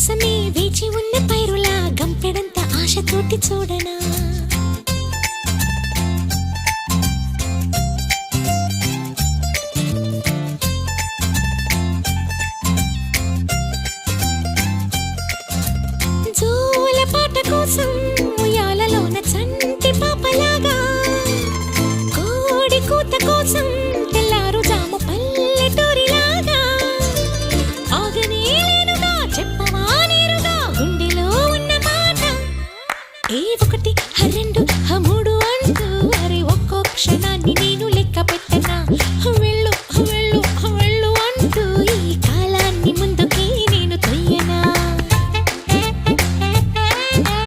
కోసమే వేచి ఉన్న పైరులా గంపెడంత ఆశతోటి చూడనా జోల పాట కోసం ఉయ్యాలలోన చంటి పాపలాగా కోడి కూత కోసం తెల్లారు జాము పల్లెటూరిలాగా ఆగనే లేనుగా చెప్పవా నేరుగా గుండెలో ఉన్న మాట ఏ ఒకటి